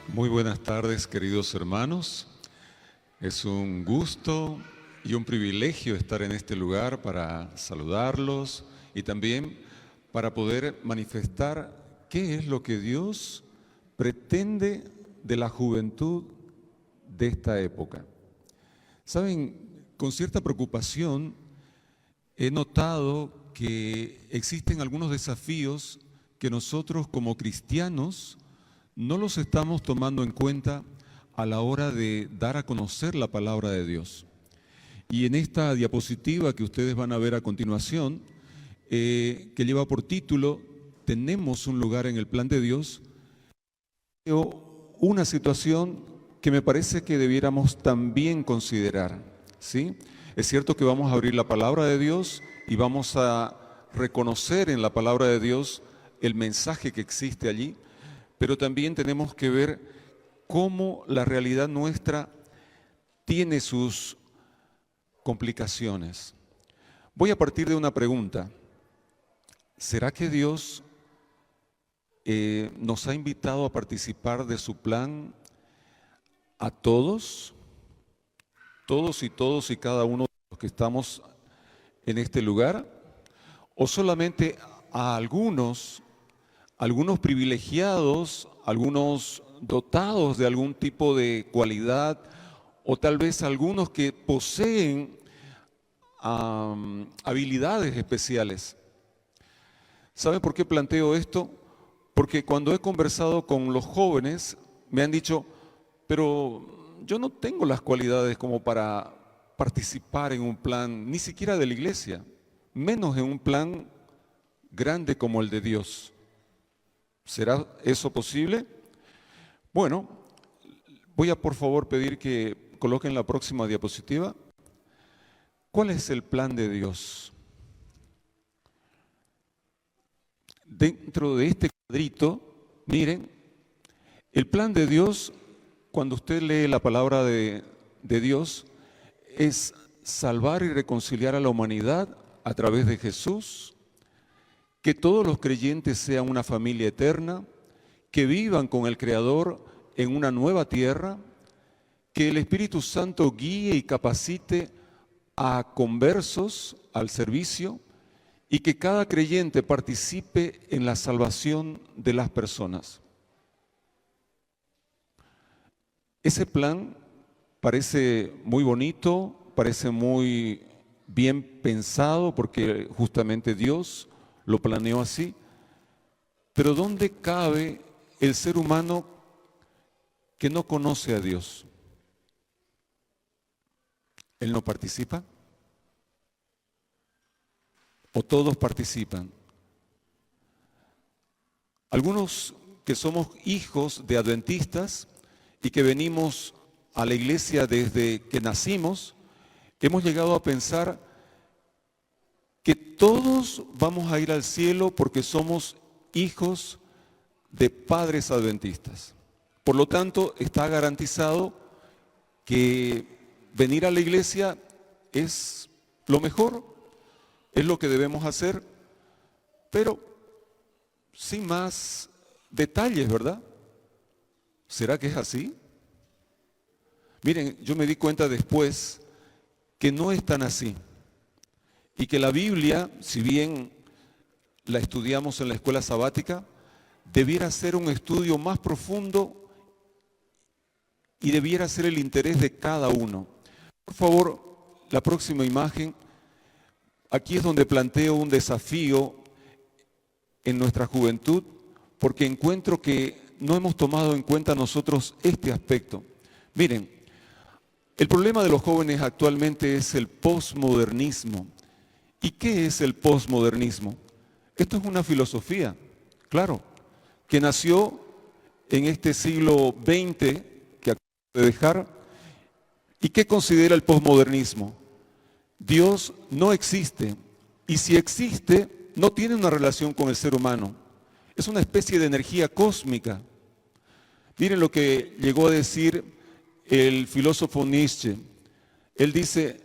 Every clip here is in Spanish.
Muy buenas tardes, queridos hermanos. Es un gusto y un privilegio estar en este lugar para saludarlos y también para poder manifestar qué es lo que Dios pretende de la juventud de esta época. Saben, con cierta preocupación he notado que existen algunos desafíos que nosotros como cristianos no los estamos tomando en cuenta a la hora de dar a conocer la palabra de Dios. Y en esta diapositiva que ustedes van a ver a continuación, que lleva por título "Tenemos un lugar en el plan de Dios", veo una situación que me parece que debiéramos también considerar, ¿sí? Es cierto que vamos a abrir la palabra de Dios y vamos a reconocer en la palabra de Dios el mensaje que existe allí, pero también tenemos que ver cómo la realidad nuestra tiene sus complicaciones. Voy a partir de una pregunta. ¿Será que Dios nos ha invitado a participar de su plan a todos? Todos y cada uno de los que estamos en este lugar, o solamente a algunos privilegiados, algunos dotados de algún tipo de cualidad, o tal vez algunos que poseen habilidades especiales. ¿Saben por qué planteo esto? Porque cuando he conversado con los jóvenes, me han dicho, pero yo no tengo las cualidades como para participar en un plan, ni siquiera de la iglesia, menos en un plan grande como el de Dios. ¿Será eso posible? Bueno, voy a por favor pedir que coloquen la próxima diapositiva. ¿Cuál es el plan de Dios? Dentro de este cuadrito, miren, el plan de Dios, cuando usted lee la palabra de Dios, es salvar y reconciliar a la humanidad a través de Jesús, que todos los creyentes sean una familia eterna, que vivan con el Creador en una nueva tierra, que el Espíritu Santo guíe y capacite a conversos al servicio y que cada creyente participe en la salvación de las personas. Ese plan parece muy bonito, parece muy bien pensado porque justamente Dios lo planeó así, pero ¿dónde cabe el ser humano que no conoce a Dios? ¿Él no participa? ¿O todos participan? Algunos que somos hijos de adventistas y que venimos a la iglesia desde que nacimos, hemos llegado a pensar que todos vamos a ir al cielo porque somos hijos de padres adventistas. Por lo tanto, está garantizado que venir a la iglesia es lo mejor, es lo que debemos hacer, pero sin más detalles, ¿verdad? ¿Será que es así? Miren, yo me di cuenta después que no es tan así. Y que la Biblia, si bien la estudiamos en la escuela sabática, debiera ser un estudio más profundo y debiera ser el interés de cada uno. Por favor, la próxima imagen. Aquí es donde planteo un desafío en nuestra juventud, porque encuentro que no hemos tomado en cuenta nosotros este aspecto. Miren, el problema de los jóvenes actualmente es el posmodernismo. ¿Y qué es el posmodernismo? Esto es una filosofía, claro, que nació en este siglo XX que acabo de dejar. ¿Y qué considera el posmodernismo? Dios no existe, y si existe, no tiene una relación con el ser humano. Es una especie de energía cósmica. Miren lo que llegó a decir el filósofo Nietzsche. Él dice,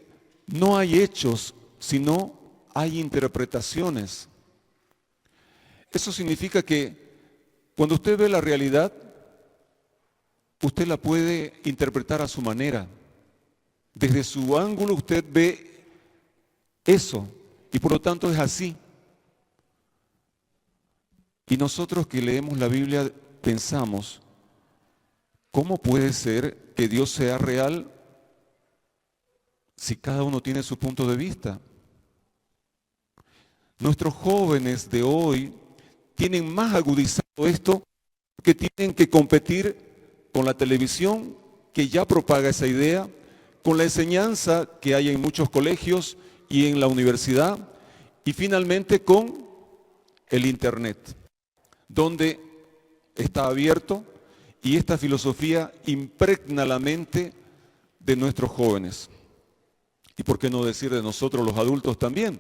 no hay hechos, sino hay interpretaciones. Eso significa que cuando usted ve la realidad, usted la puede interpretar a su manera. Desde su ángulo usted ve eso y por lo tanto es así. Y nosotros que leemos la Biblia pensamos, ¿cómo puede ser que Dios sea real si cada uno tiene su punto de vista? Nuestros jóvenes de hoy tienen más agudizado esto porque tienen que competir con la televisión que ya propaga esa idea, con la enseñanza que hay en muchos colegios y en la universidad, y finalmente con el Internet, donde está abierto y esta filosofía impregna la mente de nuestros jóvenes. Y por qué no decir de nosotros los adultos también,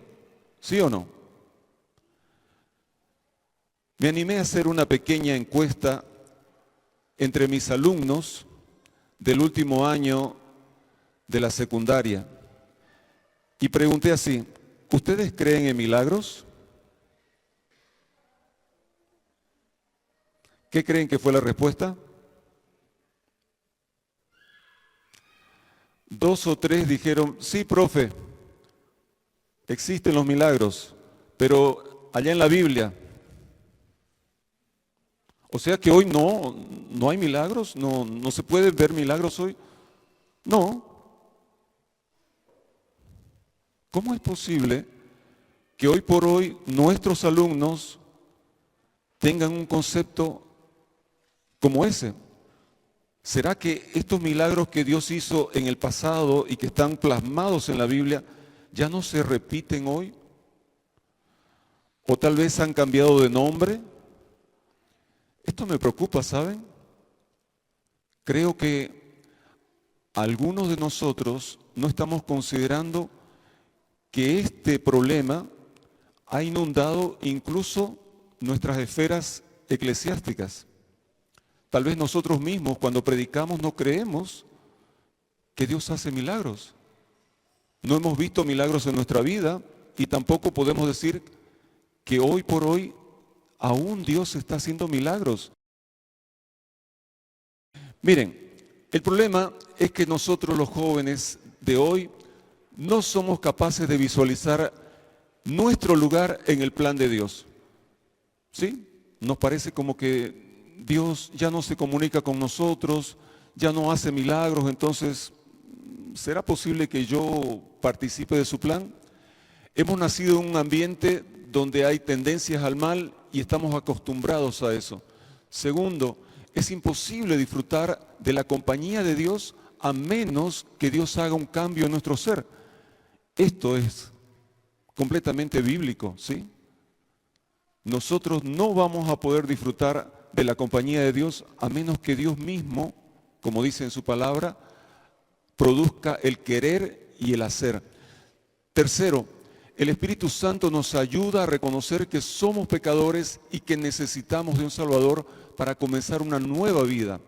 ¿sí o no? Me animé a hacer una pequeña encuesta entre mis alumnos del último año de la secundaria y pregunté así, ¿ustedes creen en milagros? ¿Qué creen que fue la respuesta? 2 o 3 dijeron, sí, profe, existen los milagros, pero allá en la Biblia. O sea que hoy no hay milagros, no se puede ver milagros hoy. No. ¿Cómo es posible que hoy por hoy nuestros alumnos tengan un concepto como ese? ¿Será que estos milagros que Dios hizo en el pasado y que están plasmados en la Biblia ya no se repiten hoy? ¿O tal vez han cambiado de nombre? Esto me preocupa, ¿saben? Creo que algunos de nosotros no estamos considerando que este problema ha inundado incluso nuestras esferas eclesiásticas. Tal vez nosotros mismos cuando predicamos no creemos que Dios hace milagros. No hemos visto milagros en nuestra vida y tampoco podemos decir que hoy por hoy aún Dios está haciendo milagros. Miren, el problema es que nosotros los jóvenes de hoy no somos capaces de visualizar nuestro lugar en el plan de Dios. ¿Sí? Nos parece como que Dios ya no se comunica con nosotros, ya no hace milagros, entonces, ¿será posible que yo participe de su plan? Hemos nacido en un ambiente donde hay tendencias al mal y estamos acostumbrados a eso. Segundo, es imposible disfrutar de la compañía de Dios a menos que Dios haga un cambio en nuestro ser. Esto es completamente bíblico, ¿sí? Nosotros no vamos a poder disfrutar de la compañía de Dios a menos que Dios mismo, como dice en su palabra, produzca el querer y el hacer. Tercero, el Espíritu Santo nos ayuda a reconocer que somos pecadores y que necesitamos de un Salvador para comenzar una nueva vida.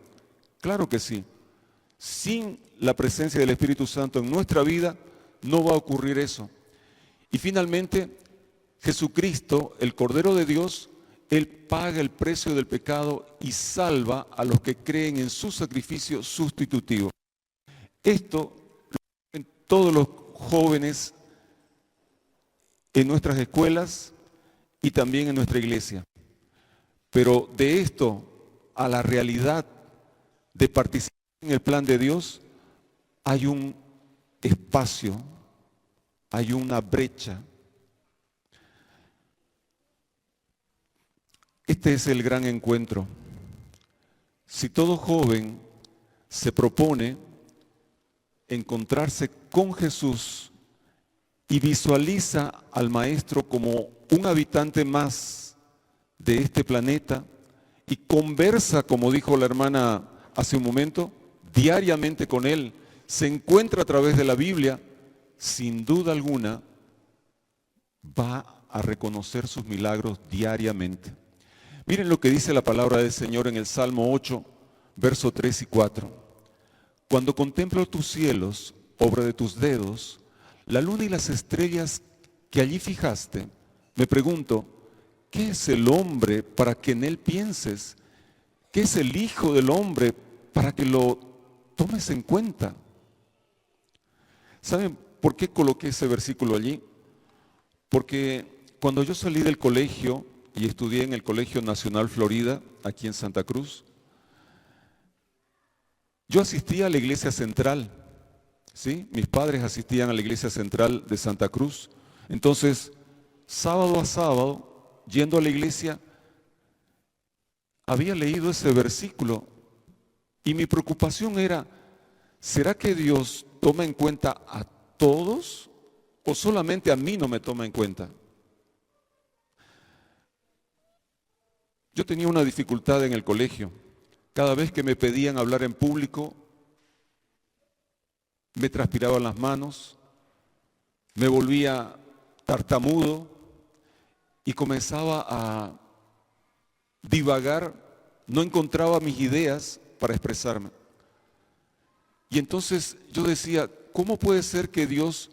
Claro que sí. Sin la presencia del Espíritu Santo en nuestra vida, no va a ocurrir eso. Y finalmente, Jesucristo, el Cordero de Dios, Él paga el precio del pecado y salva a los que creen en su sacrificio sustitutivo. Esto lo ven todos los jóvenes en nuestras escuelas y también en nuestra iglesia. Pero de esto a la realidad de participar en el plan de Dios, hay un espacio, hay una brecha. Este es el gran encuentro. Si todo joven se propone encontrarse con Jesús y visualiza al Maestro como un habitante más de este planeta y conversa, como dijo la hermana hace un momento, diariamente con Él, se encuentra a través de la Biblia, sin duda alguna va a reconocer sus milagros diariamente. Miren lo que dice la palabra del Señor en el Salmo 8, versos 3 y 4. Cuando contemplo tus cielos, obra de tus dedos, la luna y las estrellas que allí fijaste, me pregunto, ¿qué es el hombre para que en él pienses? ¿Qué es el hijo del hombre para que lo tomes en cuenta. ¿Saben por qué coloqué ese versículo allí? Porque cuando yo salí del colegio y estudié en el Colegio Nacional Florida, aquí en Santa Cruz, yo asistía a la iglesia central, ¿sí? Mis padres asistían a la iglesia central de Santa Cruz. Entonces, sábado a sábado, yendo a la iglesia, había leído ese versículo y mi preocupación era, ¿será que Dios toma en cuenta a todos o solamente a mí no me toma en cuenta? Yo tenía una dificultad en el colegio. Cada vez que me pedían hablar en público, me transpiraban las manos, me volvía tartamudo y comenzaba a divagar, no encontraba mis ideas para expresarme. Y entonces yo decía, ¿cómo puede ser que Dios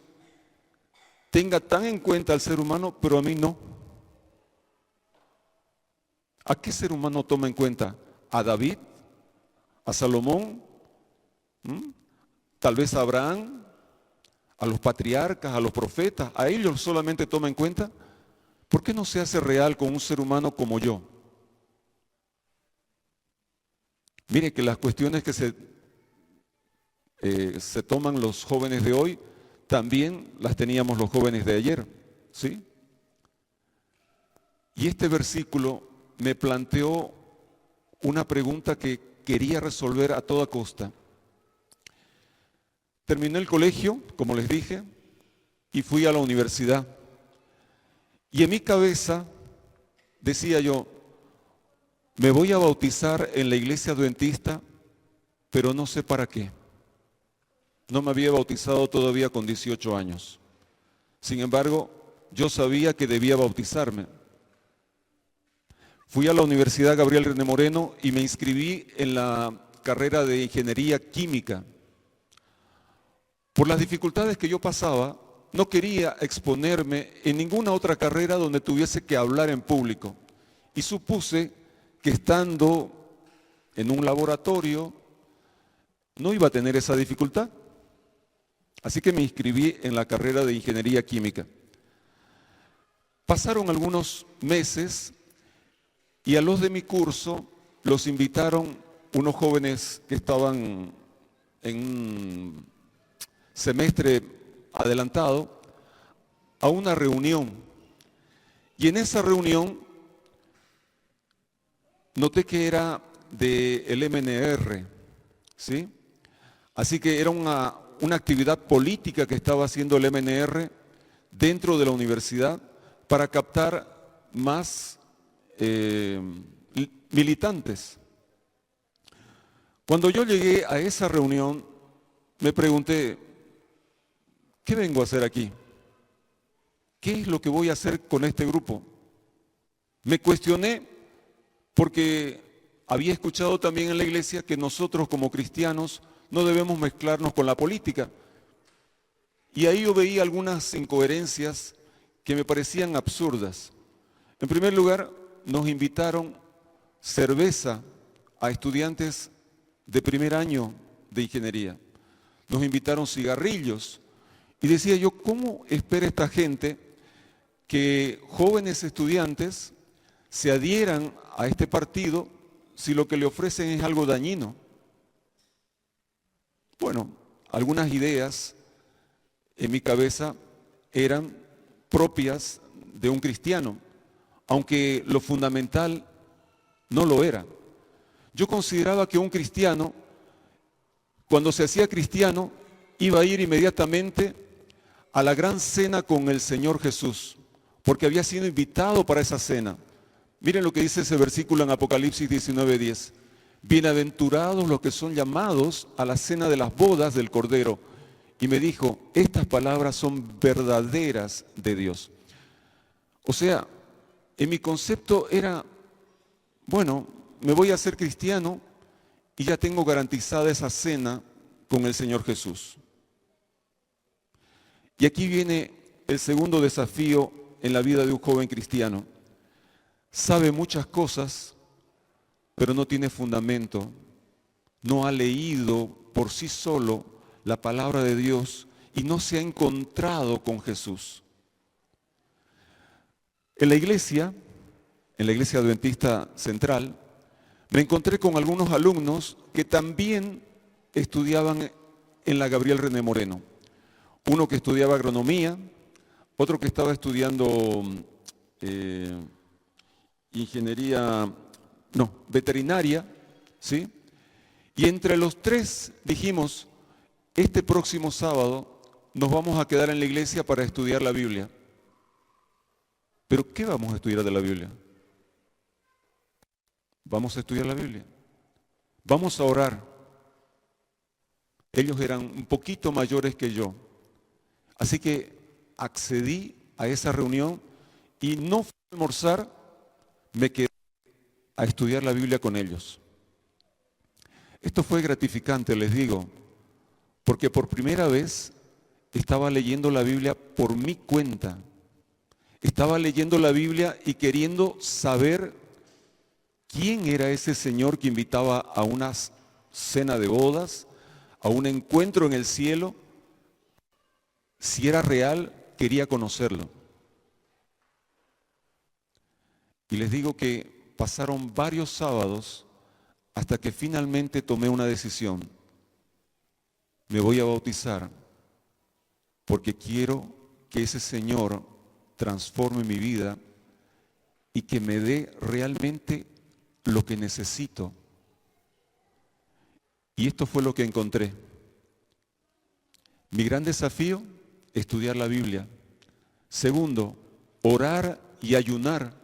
tenga tan en cuenta al ser humano, pero a mí no? ¿A qué ser humano toma en cuenta? ¿A David? ¿A Salomón? Tal vez a Abraham, a los patriarcas, a los profetas, ¿a ellos solamente toma en cuenta? ¿Por qué no se hace real con un ser humano como yo? Mire que las cuestiones que se toman los jóvenes de hoy, también las teníamos los jóvenes de ayer, ¿sí? Y este versículo me planteó una pregunta que quería resolver a toda costa. Terminé el colegio, como les dije, y fui a la universidad. Y en mi cabeza decía yo, me voy a bautizar en la iglesia adventista, pero no sé para qué. No me había bautizado todavía con 18 años. Sin embargo, yo sabía que debía bautizarme. Fui a la Universidad Gabriel René Moreno y me inscribí en la carrera de Ingeniería Química. Por las dificultades que yo pasaba, no quería exponerme en ninguna otra carrera donde tuviese que hablar en público. Y supuse que estando en un laboratorio no iba a tener esa dificultad. Así que me inscribí en la carrera de Ingeniería Química. Pasaron algunos meses y a los de mi curso los invitaron unos jóvenes que estaban en un semestre adelantado a una reunión. Y en esa reunión noté que era del MNR, ¿sí? Así que era una actividad política que estaba haciendo el MNR dentro de la universidad para captar más militantes. Cuando yo llegué a esa reunión, me pregunté, ¿qué vengo a hacer aquí? ¿Qué es lo que voy a hacer con este grupo? Me cuestioné porque había escuchado también en la iglesia que nosotros como cristianos no debemos mezclarnos con la política. Y ahí yo veía algunas incoherencias que me parecían absurdas. En primer lugar, nos invitaron cerveza a estudiantes de primer año de ingeniería. Nos invitaron cigarrillos. Y decía yo, ¿cómo espera esta gente que jóvenes estudiantes se adhieran a este partido si lo que le ofrecen es algo dañino? Bueno, algunas ideas en mi cabeza eran propias de un cristiano, aunque lo fundamental no lo era. Yo consideraba que un cristiano, cuando se hacía cristiano, iba a ir inmediatamente a la gran cena con el Señor Jesús, porque había sido invitado para esa cena. Miren lo que dice ese versículo en Apocalipsis 19:10. Bienaventurados los que son llamados a la cena de las bodas del Cordero. Y me dijo, estas palabras son verdaderas de Dios. O sea, en mi concepto era, bueno, me voy a hacer cristiano y ya tengo garantizada esa cena con el Señor Jesús. Y aquí viene el segundo desafío en la vida de un joven cristiano. Sabe muchas cosas, pero no tiene fundamento no ha leído por sí solo la palabra de Dios y no se ha encontrado con Jesús. En la iglesia Adventista Central, me encontré con algunos alumnos que también estudiaban en la Gabriel René Moreno. Uno que estudiaba agronomía, otro que estaba estudiando veterinaria, ¿sí? Y entre los tres dijimos, este próximo sábado nos vamos a quedar en la iglesia para estudiar la Biblia. ¿Pero qué vamos a estudiar de la Biblia? Vamos a estudiar la Biblia. Vamos a orar. Ellos eran un poquito mayores que yo. Así que accedí a esa reunión y no fui a almorzar, me quedé a estudiar la Biblia con ellos. Esto fue gratificante, les digo, porque por primera vez estaba leyendo la Biblia por mi cuenta. Estaba leyendo la Biblia y queriendo saber quién era ese Señor que invitaba a una cena de bodas, a un encuentro en el cielo. Si era real, quería conocerlo. Y les digo que pasaron varios sábados hasta que finalmente tomé una decisión. Me voy a bautizar porque quiero que ese Señor transforme mi vida y que me dé realmente lo que necesito. Y esto fue lo que encontré. Mi gran desafío, estudiar la Biblia. Segundo, orar y ayunar.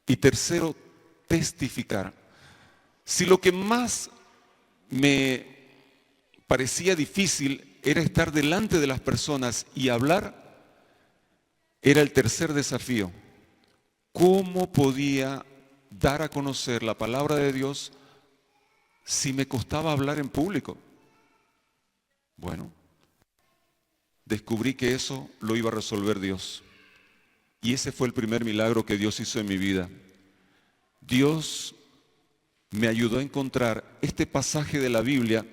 Y tercero, testificar. Si lo que más me parecía difícil era estar delante de las personas y hablar, era el tercer desafío. ¿Cómo podía dar a conocer la palabra de Dios si me costaba hablar en público? Bueno, descubrí que eso lo iba a resolver Dios. Y ese fue el primer milagro que Dios hizo en mi vida. Dios me ayudó a encontrar este pasaje de la Biblia,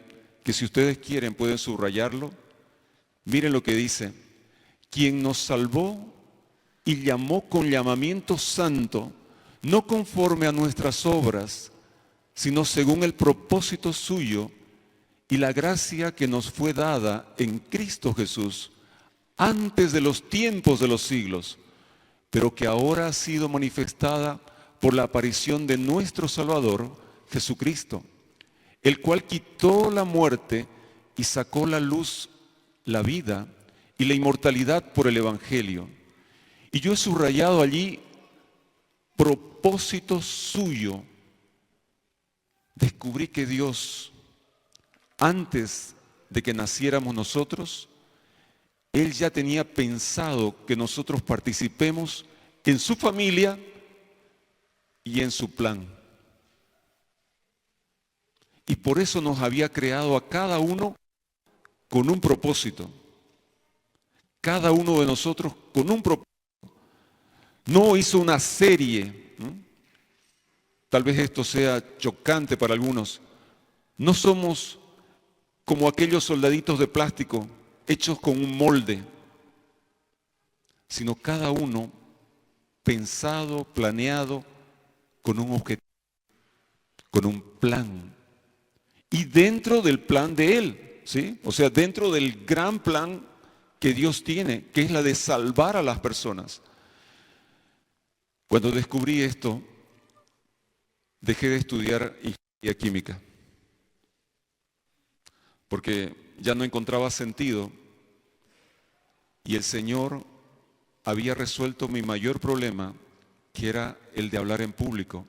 que si ustedes quieren pueden subrayarlo. Miren lo que dice: quien nos salvó y llamó con llamamiento santo, no conforme a nuestras obras, sino según el propósito suyo y la gracia que nos fue dada en Cristo Jesús, antes de los tiempos de los siglos, pero que ahora ha sido manifestada por la aparición de nuestro Salvador, Jesucristo, el cual quitó la muerte y sacó a la luz la vida y la inmortalidad por el Evangelio. Y yo he subrayado allí propósito suyo. Descubrí que Dios, antes de que naciéramos nosotros, Él ya tenía pensado que nosotros participemos en su familia y en su plan. Y por eso nos había creado a cada uno con un propósito. Cada uno de nosotros con un propósito. No hizo una serie, ¿no? Tal vez esto sea chocante para algunos. No somos como aquellos soldaditos de plástico hechos con un molde, sino cada uno pensado, planeado, con un objetivo, con un plan. Y dentro del plan de Él, ¿sí? O sea, dentro del gran plan que Dios tiene, que es la de salvar a las personas. Cuando descubrí esto, dejé de estudiar ingeniería química, porque ya no encontraba sentido y el Señor había resuelto mi mayor problema, que era el de hablar en público.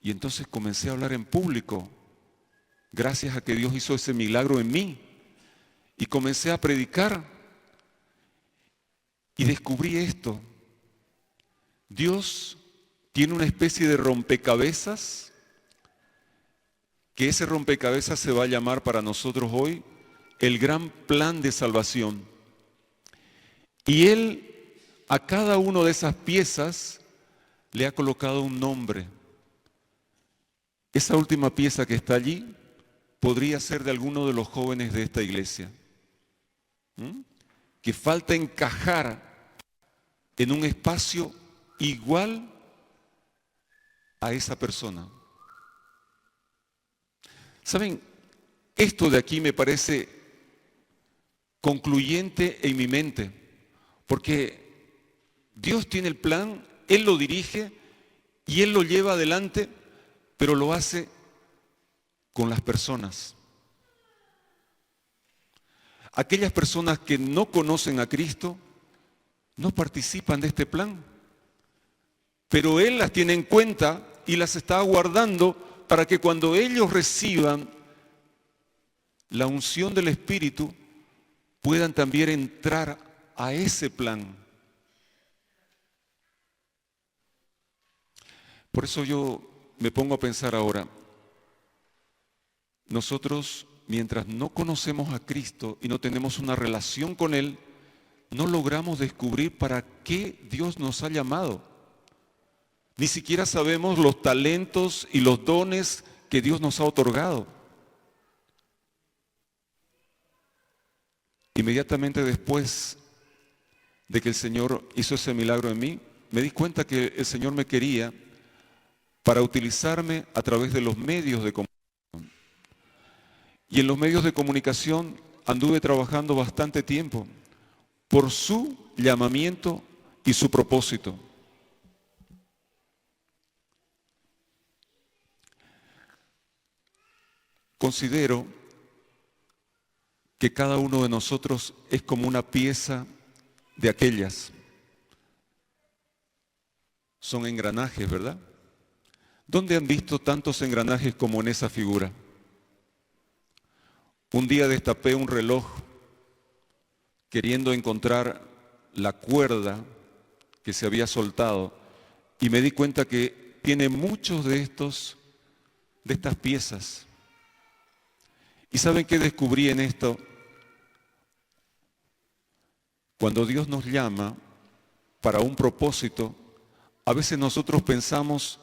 Y entonces comencé a hablar en público, gracias a que Dios hizo ese milagro en mí, y comencé a predicar y descubrí esto. Dios tiene una especie de rompecabezas, que ese rompecabezas se va a llamar para nosotros hoy el gran plan de salvación. Y Él a cada una de esas piezas le ha colocado un nombre. Esa última pieza que está allí podría ser de alguno de los jóvenes de esta iglesia. Que falta encajar en un espacio igual a esa persona. ¿Saben? Esto de aquí me parece concluyente en mi mente, porque Dios tiene el plan, Él lo dirige y Él lo lleva adelante, pero lo hace con las personas. Aquellas personas que no conocen a Cristo no participan de este plan, pero Él las tiene en cuenta y las está guardando para que cuando ellos reciban la unción del Espíritu puedan también entrar a ese plan. Por eso yo me pongo a pensar ahora, nosotros mientras no conocemos a Cristo y no tenemos una relación con Él, no logramos descubrir para qué Dios nos ha llamado. Ni siquiera sabemos los talentos y los dones que Dios nos ha otorgado. Inmediatamente después de que el Señor hizo ese milagro en mí, me di cuenta que el Señor me quería para utilizarme a través de los medios de comunicación. Y en los medios de comunicación anduve trabajando bastante tiempo por su llamamiento y su propósito. Considero que cada uno de nosotros es como una pieza de aquellas. Son engranajes, ¿verdad? ¿Dónde han visto tantos engranajes como en esa figura? Un día destapé un reloj queriendo encontrar la cuerda que se había soltado y me di cuenta que tiene muchos de estas piezas. ¿Y saben qué descubrí en esto? Cuando Dios nos llama para un propósito, a veces nosotros pensamos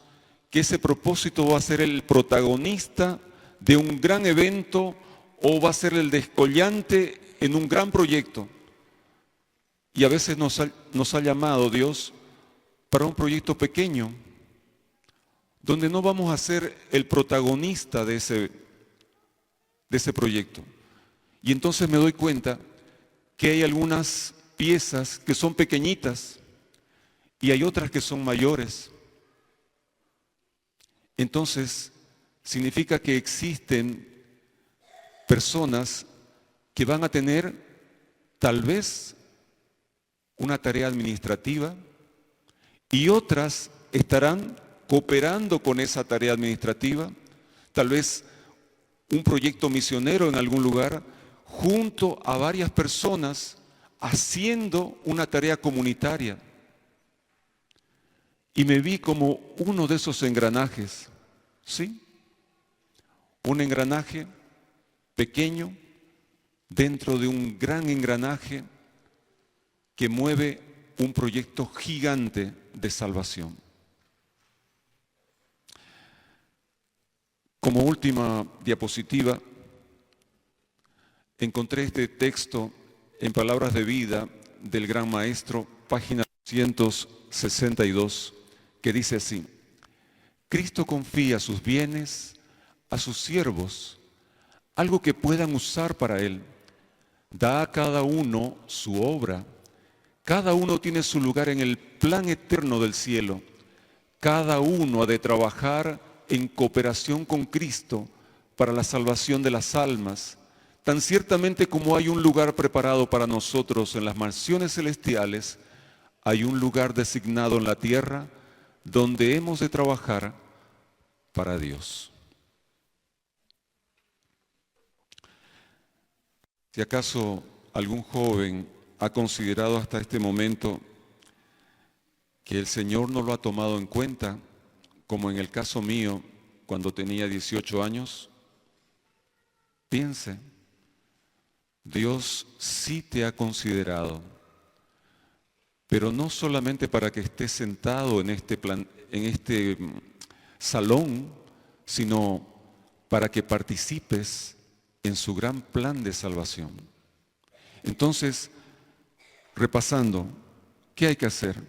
que ese propósito va a ser el protagonista de un gran evento o va a ser el descollante en un gran proyecto. Y a veces nos ha llamado Dios para un proyecto pequeño, donde no vamos a ser el protagonista de ese proyecto. Y entonces me doy cuenta que hay algunas piezas que son pequeñitas y hay otras que son mayores. Entonces, significa que existen personas que van a tener tal vez una tarea administrativa y otras estarán cooperando con esa tarea administrativa, tal vez un proyecto misionero en algún lugar, junto a varias personas haciendo una tarea comunitaria. Y me vi como uno de esos engranajes, ¿sí? Un engranaje pequeño dentro de un gran engranaje que mueve un proyecto gigante de salvación. Como última diapositiva, encontré este texto en Palabras de Vida del Gran Maestro, página 262, que dice así: Cristo confía sus bienes a sus siervos, algo que puedan usar para Él. Da a cada uno su obra. Cada uno tiene su lugar en el plan eterno del cielo. Cada uno ha de trabajar en cooperación con Cristo para la salvación de las almas, tan ciertamente como hay un lugar preparado para nosotros en las mansiones celestiales, hay un lugar designado en la tierra donde hemos de trabajar para Dios. Si acaso algún joven ha considerado hasta este momento que el Señor no lo ha tomado en cuenta, como en el caso mío cuando tenía 18 años, piense, Dios sí te ha considerado, pero no solamente para que estés sentado en este salón, sino para que participes en su gran plan de salvación. Entonces, repasando, ¿qué hay que hacer?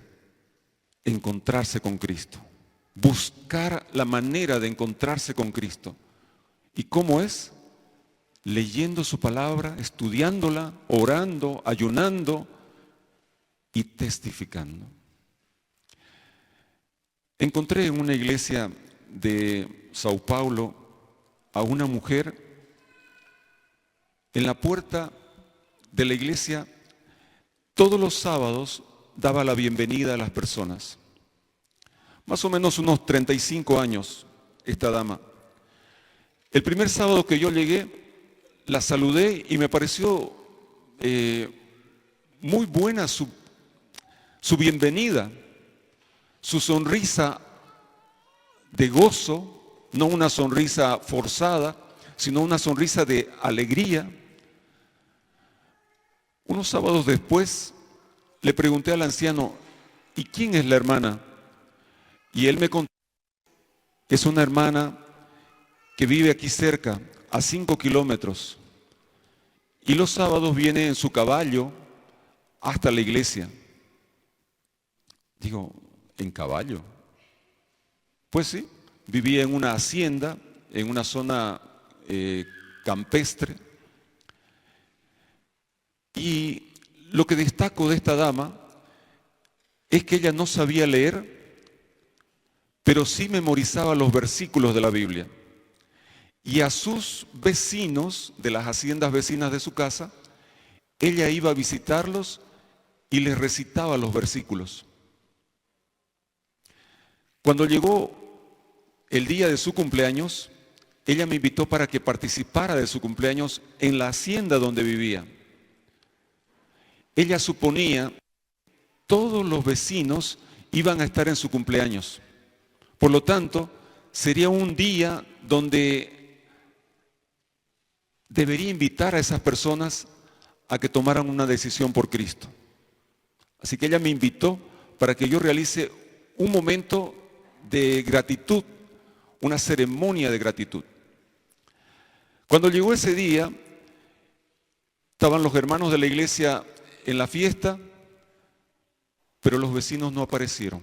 Encontrarse con Cristo. Buscar la manera de encontrarse con Cristo. ¿Y cómo es? Leyendo su palabra, estudiándola, orando, ayunando y testificando. Encontré en una iglesia de Sao Paulo a una mujer en la puerta de la iglesia. Todos los sábados daba la bienvenida a las personas. Más o menos unos 35 años esta dama. El primer sábado que yo llegué, la saludé y me pareció muy buena su bienvenida, su sonrisa de gozo, no una sonrisa forzada, sino una sonrisa de alegría. Unos sábados después le pregunté al anciano, ¿y quién es la hermana? Y él me contó que es una hermana que vive aquí cerca, a 5 kilómetros. Y los sábados viene en su caballo hasta la iglesia. Digo, ¿en caballo? Pues sí, vivía en una hacienda, en una zona campestre. Y lo que destaco de esta dama es que ella no sabía leer, pero sí memorizaba los versículos de la Biblia. Y a sus vecinos de las haciendas vecinas de su casa, ella iba a visitarlos y les recitaba los versículos. Cuando llegó el día de su cumpleaños, ella me invitó para que participara de su cumpleaños en la hacienda donde vivía. Ella suponía que todos los vecinos iban a estar en su cumpleaños. Por lo tanto, sería un día donde debería invitar a esas personas a que tomaran una decisión por Cristo. Así que ella me invitó para que yo realice un momento de gratitud, una ceremonia de gratitud. Cuando llegó ese día, estaban los hermanos de la iglesia en la fiesta, pero los vecinos no aparecieron.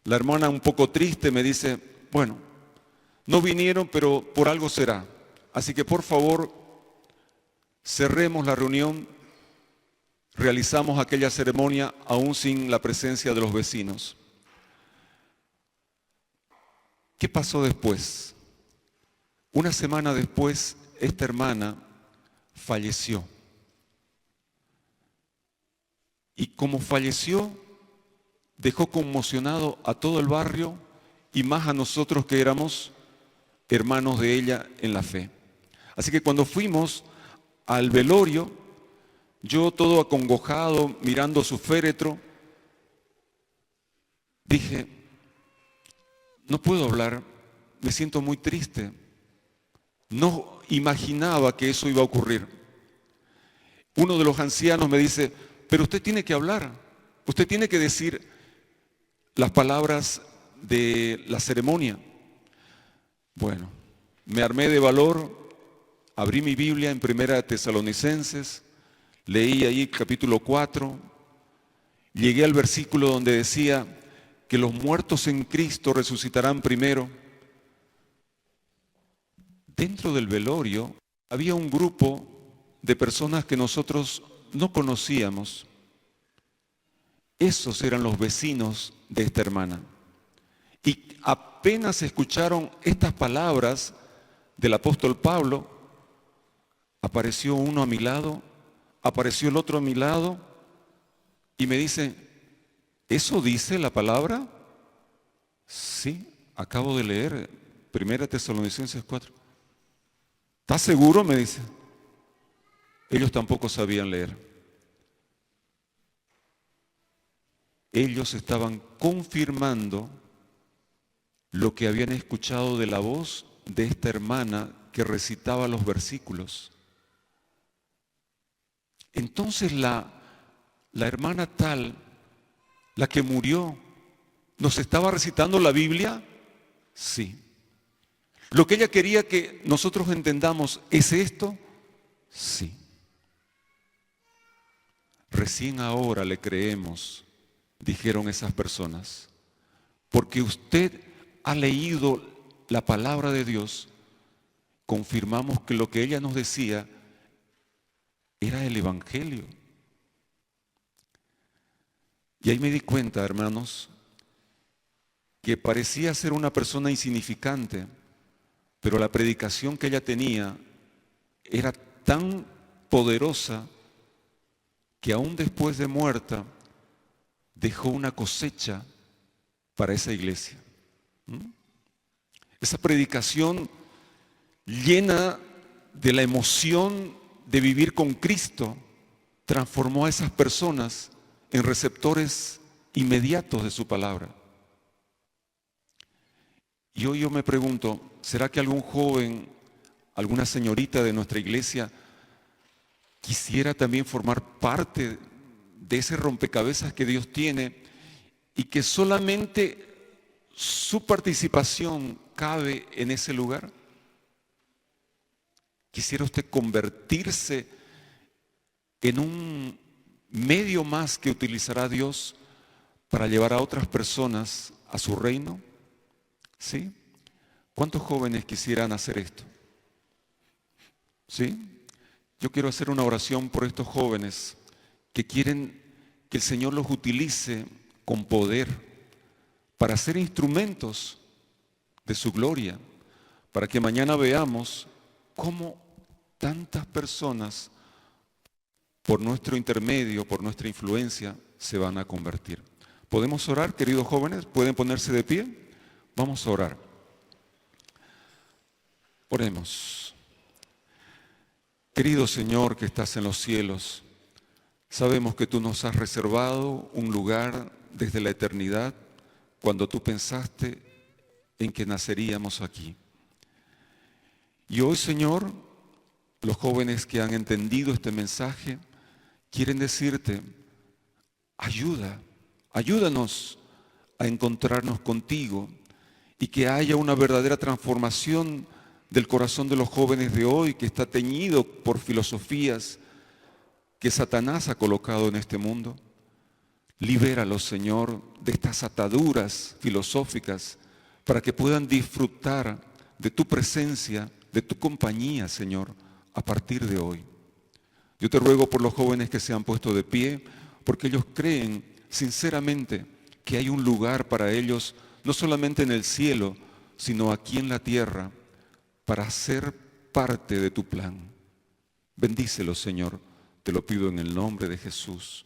La hermana, un poco triste, me dice, bueno, no vinieron, pero por algo será. Así que por favor, cerremos la reunión, realizamos aquella ceremonia aún sin la presencia de los vecinos. ¿Qué pasó después? Una semana después, esta hermana falleció. Y como falleció, dejó conmocionado a todo el barrio y más a nosotros que éramos hermanos de ella en la fe. Así que cuando fuimos al velorio, yo todo acongojado, mirando su féretro, dije, no puedo hablar, me siento muy triste. No imaginaba que eso iba a ocurrir. Uno de los ancianos me dice, pero usted tiene que hablar, usted tiene que decir las palabras de la ceremonia. Bueno, me armé de valor, abrí mi Biblia en 1 Tesalonicenses, leí ahí capítulo 4, llegué al versículo donde decía que los muertos en Cristo resucitarán primero. Dentro del velorio había un grupo de personas que nosotros no conocíamos. Esos eran los vecinos de esta hermana. Y apenas escucharon estas palabras del apóstol Pablo, apareció uno a mi lado, apareció el otro a mi lado y me dice, ¿eso dice la palabra? Sí, acabo de leer 1 Tesalonicenses 4. ¿Estás seguro? Me dice. Ellos tampoco sabían leer. Ellos estaban confirmando lo que habían escuchado de la voz de esta hermana que recitaba los versículos. Entonces la hermana tal, la que murió, ¿nos estaba recitando la Biblia? Sí. Lo que ella quería que nosotros entendamos, ¿es esto? Sí. Recién ahora le creemos, dijeron esas personas, porque usted ha leído la palabra de Dios. Confirmamos que lo que ella nos decía era el Evangelio. Y ahí me di cuenta, hermanos, que parecía ser una persona insignificante, pero la predicación que ella tenía era tan poderosa que aún después de muerta dejó una cosecha para esa iglesia. Esa predicación llena de la emoción de vivir con Cristo transformó a esas personas en receptores inmediatos de su palabra. Y hoy yo me pregunto, ¿será que algún joven, alguna señorita de nuestra iglesia quisiera también formar parte de ese rompecabezas que Dios tiene y que solamente su participación cabe en ese lugar? ¿Quisiera usted convertirse en un medio más que utilizará Dios para llevar a otras personas a su reino? ¿Sí? ¿Cuántos jóvenes quisieran hacer esto? ¿Sí? Yo quiero hacer una oración por estos jóvenes que quieren que el Señor los utilice con poder para ser instrumentos de su gloria, para que mañana veamos cómo tantas personas por nuestro intermedio, por nuestra influencia, se van a convertir. ¿Podemos orar, queridos jóvenes? ¿Pueden ponerse de pie? Vamos a orar. Oremos. Querido Señor que estás en los cielos, sabemos que tú nos has reservado un lugar desde la eternidad cuando tú pensaste en que naceríamos aquí. Y hoy, Señor, los jóvenes que han entendido este mensaje quieren decirte, ayúdanos a encontrarnos contigo y que haya una verdadera transformación del corazón de los jóvenes de hoy que está teñido por filosofías que Satanás ha colocado en este mundo. Libéralos, Señor, de estas ataduras filosóficas para que puedan disfrutar de tu presencia, de tu compañía, Señor, a partir de hoy. Yo te ruego por los jóvenes que se han puesto de pie, porque ellos creen sinceramente que hay un lugar para ellos, no solamente en el cielo, sino aquí en la tierra, para ser parte de tu plan. Bendícelos, Señor, te lo pido en el nombre de Jesús.